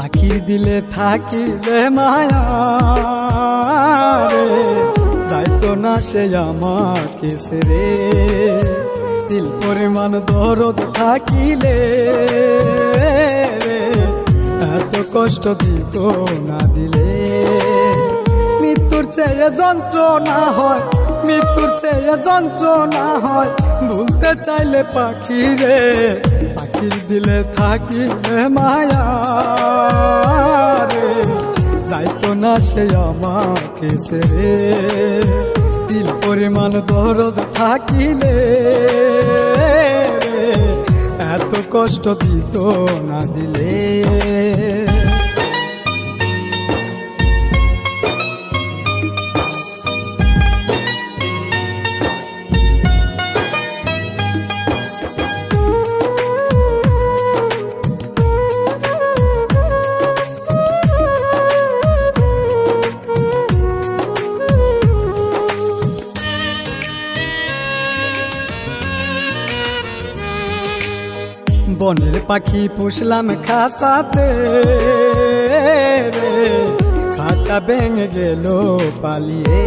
পাখির দিলে থাকিলে মায়া রে, যাইতো না সে আমাকে ছেড়ে। দিল পরিমাণ দরদ থাকিলে রে, এত কষ্ট দিত না দিলে। মৃত্যুর চেয়ে যন্ত্রণা হয়, মৃত্যুর চেয়ে যন্ত্রণা হয়, ভুলতে চাইলে পাখি রে। পাখির দিলে থাকিলে মায়া রে, যাইতো না সে আমাকে ছেড়ে। দিল পরিমাণ দরদ থাকিলে রে, এত কষ্ট দিত না দিলে। বনের পাখি পুষলাম খাঁচাতে রে, খাঁচা ভেঙে গেল পালিয়ে।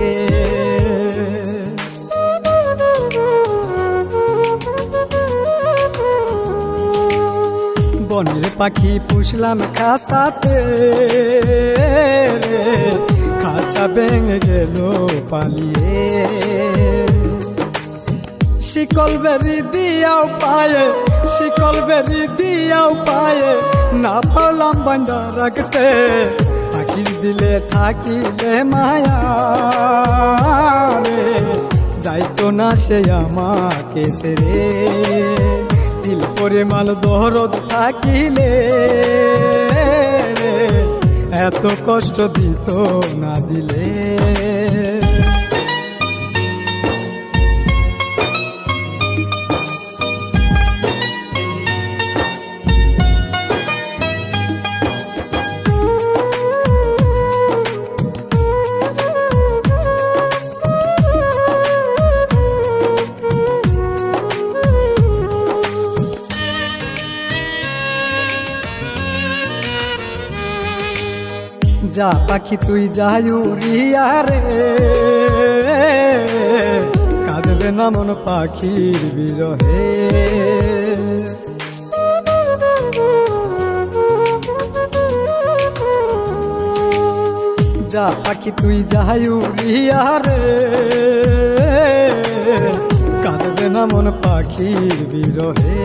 বনের পাখি পুষলাম খাঁচাতে রে, খাঁচা ভেঙে গেল পালিয়ে। শিকল বেরি দিয়াও পায়ে, শিকল বেরি দিয়াও পায়ে, না পারলাম বান্ধা রাখতে। পাখির দিলে থাকিলে মায়া রে, যাইতো না সে আমাকে ছেড়ে। দিল পরিমাণ দরদ থাকিলে রে, এত কষ্ট দিত না দিলে। যা পাখি তুই যাই উড়িয়া রে, কাঁদবে না মন পাখির বিরহে। যা পাখি তুই যাই উড়িয়া রে, কাঁদবে না মন পাখির বিরহে।